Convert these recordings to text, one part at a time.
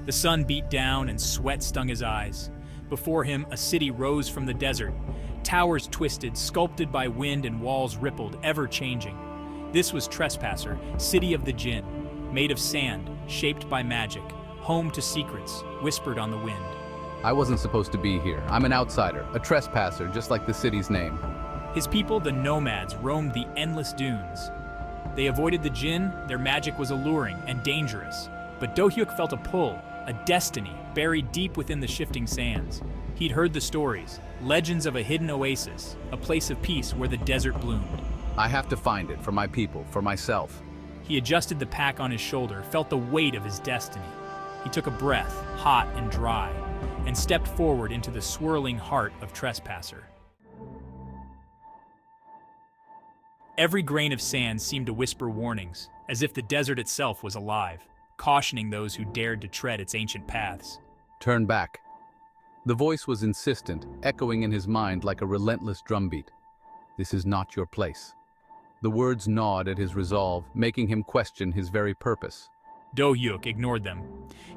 The sun beat down and sweat stung his eyes. Before him, a city rose from the desert. Towers twisted, sculpted by wind, and walls rippled, ever-changing. This was Trespasser, city of the Jinn, made of sand, shaped by magic, home to secrets, whispered on the wind. I wasn't supposed to be here. I'm an outsider, a trespasser, just like the city's name. His people, the nomads, roamed the endless dunes. They avoided the Jinn, their magic was alluring and dangerous. But Do-hyuk felt a pull, a destiny, buried deep within the shifting sands. He'd heard the stories, legends of a hidden oasis, a place of peace where the desert bloomed. I have to find it, for my people, for myself. He adjusted the pack on his shoulder, felt the weight of his destiny. He took a breath, hot and dry, and stepped forward into the swirling heart of Trespasser. Every grain of sand seemed to whisper warnings, as if the desert itself was alive, cautioning those who dared to tread its ancient paths. Turn back. The voice was insistent, echoing in his mind like a relentless drumbeat. This is not your place. The words gnawed at his resolve, making him question his very purpose. Do-hyuk ignored them.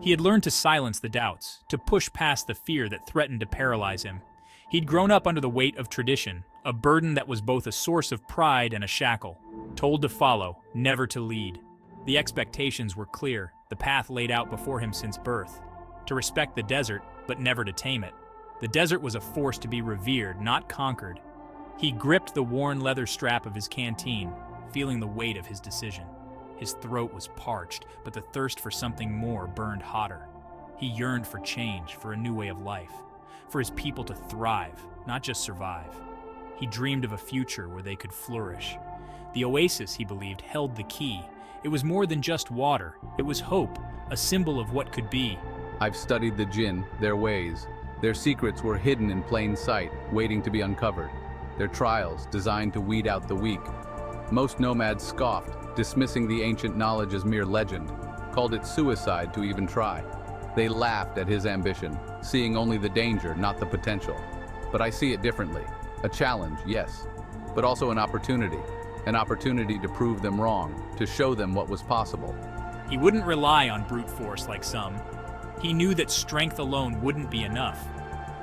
He had learned to silence the doubts, to push past the fear that threatened to paralyze him. He'd grown up under the weight of tradition, a burden that was both a source of pride and a shackle. Told to follow, never to lead. The expectations were clear, the path laid out before him since birth. To respect the desert, but never to tame it. The desert was a force to be revered, not conquered. He gripped the worn leather strap of his canteen, feeling the weight of his decision. His throat was parched, but the thirst for something more burned hotter. He yearned for change, for a new way of life, for his people to thrive, not just survive. He dreamed of a future where they could flourish. The oasis, he believed, held the key. It was more than just water. It was hope, a symbol of what could be. I've studied the Jinn, their ways. Their secrets were hidden in plain sight, waiting to be uncovered. Their trials, designed to weed out the weak. Most nomads scoffed, dismissing the ancient knowledge as mere legend, called it suicide to even try. They laughed at his ambition, seeing only the danger, not the potential. But I see it differently. A challenge, yes, but also an opportunity to prove them wrong, to show them what was possible. He wouldn't rely on brute force like some. He knew that strength alone wouldn't be enough.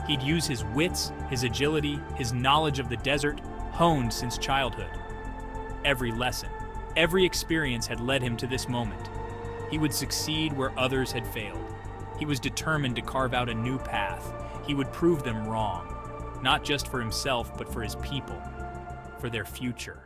He'd use his wits, his agility, his knowledge of the desert, honed since childhood. Every lesson, every experience had led him to this moment. He would succeed where others had failed. He was determined to carve out a new path. He would prove them wrong, not just for himself, but for his people, for their future.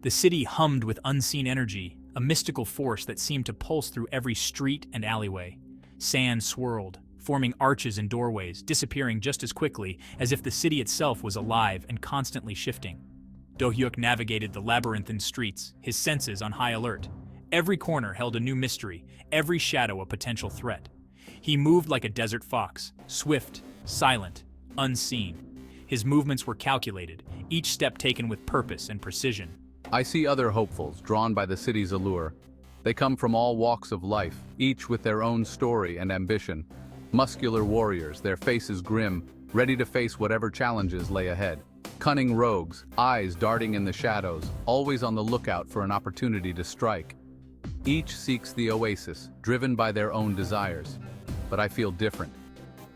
The city hummed with unseen energy, a mystical force that seemed to pulse through every street and alleyway. Sand swirled, forming arches and doorways, disappearing just as quickly as if the city itself was alive and constantly shifting. Do-hyuk navigated the labyrinthine streets, his senses on high alert. Every corner held a new mystery, every shadow a potential threat. He moved like a desert fox, swift, silent, unseen. His movements were calculated, each step taken with purpose and precision. I see other hopefuls drawn by the city's allure. They come from all walks of life, each with their own story and ambition. Muscular warriors, their faces grim, ready to face whatever challenges lay ahead. Cunning rogues, eyes darting in the shadows, always on the lookout for an opportunity to strike. Each seeks the oasis, driven by their own desires. But I feel different.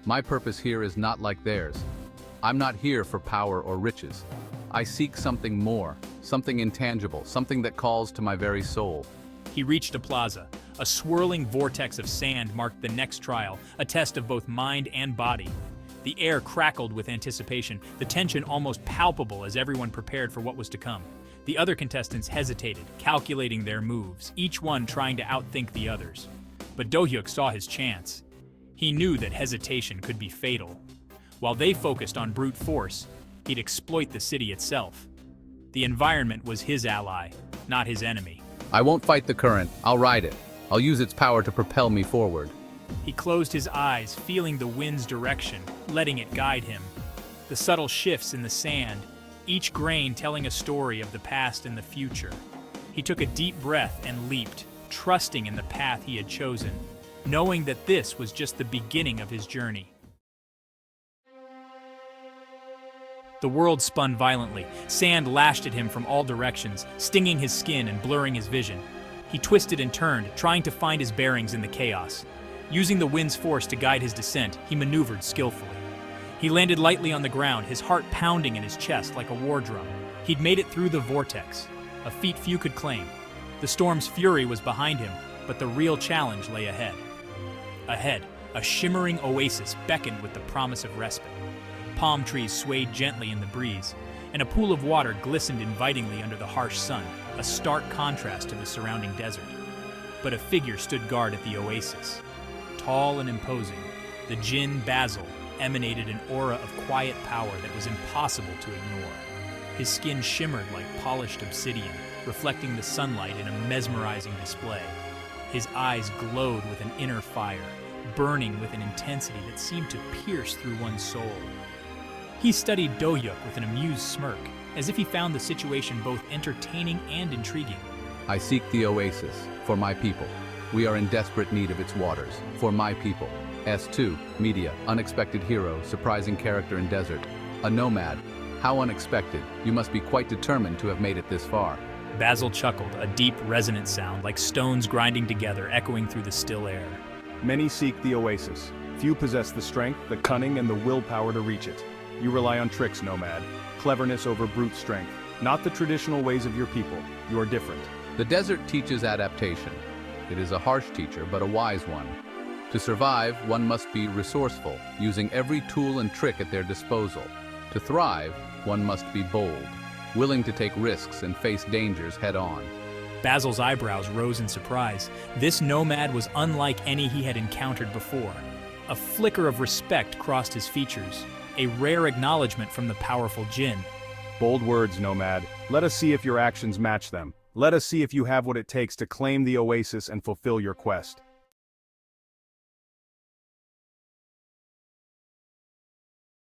My purpose here is not like theirs. I'm not here for power or riches. I seek something more, something intangible, something that calls to my very soul. He reached a plaza. A swirling vortex of sand marked the next trial, a test of both mind and body. The air crackled with anticipation, the tension almost palpable as everyone prepared for what was to come. The other contestants hesitated, calculating their moves, each one trying to outthink the others. But Do-hyuk saw his chance. He knew that hesitation could be fatal. While they focused on brute force, he'd exploit the city itself. The environment was his ally, not his enemy. I won't fight the current, I'll ride it. I'll use its power to propel me forward. He closed his eyes, feeling the wind's direction, letting it guide him. The subtle shifts in the sand, each grain telling a story of the past and the future. He took a deep breath and leaped, trusting in the path he had chosen, knowing that this was just the beginning of his journey. The world spun violently. Sand lashed at him from all directions, stinging his skin and blurring his vision. He twisted and turned, trying to find his bearings in the chaos. Using the wind's force to guide his descent, he maneuvered skillfully. He landed lightly on the ground, his heart pounding in his chest like a war drum. He'd made it through the vortex, a feat few could claim. The storm's fury was behind him, but the real challenge lay ahead. Ahead, a shimmering oasis beckoned with the promise of respite. Palm trees swayed gently in the breeze, and a pool of water glistened invitingly under the harsh sun, a stark contrast to the surrounding desert. But a figure stood guard at the oasis. Tall and imposing, the Jinn Basil emanated an aura of quiet power that was impossible to ignore. His skin shimmered like polished obsidian, reflecting the sunlight in a mesmerizing display. His eyes glowed with an inner fire, burning with an intensity that seemed to pierce through one's soul. He studied Dohyuk with an amused smirk, as if he found the situation both entertaining and intriguing. I seek the oasis, for my people. We are in desperate need of its waters, for my people. S2, Media, unexpected hero, surprising character in desert. A nomad. How unexpected. You must be quite determined to have made it this far. Basil chuckled, a deep, resonant sound like stones grinding together, echoing through the still air. Many seek the oasis. Few possess the strength, the cunning, and the willpower to reach it. You rely on tricks, nomad. Cleverness over brute strength. Not the traditional ways of your people. You are different. The desert teaches adaptation. It is a harsh teacher, but a wise one. To survive, one must be resourceful, using every tool and trick at their disposal. To thrive, one must be bold, willing to take risks and face dangers head-on. Basil's eyebrows rose in surprise. This nomad was unlike any he had encountered before. A flicker of respect crossed his features, a rare acknowledgement from the powerful Jinn. Bold words, nomad. Let us see if your actions match them. Let us see if you have what it takes to claim the oasis and fulfill your quest.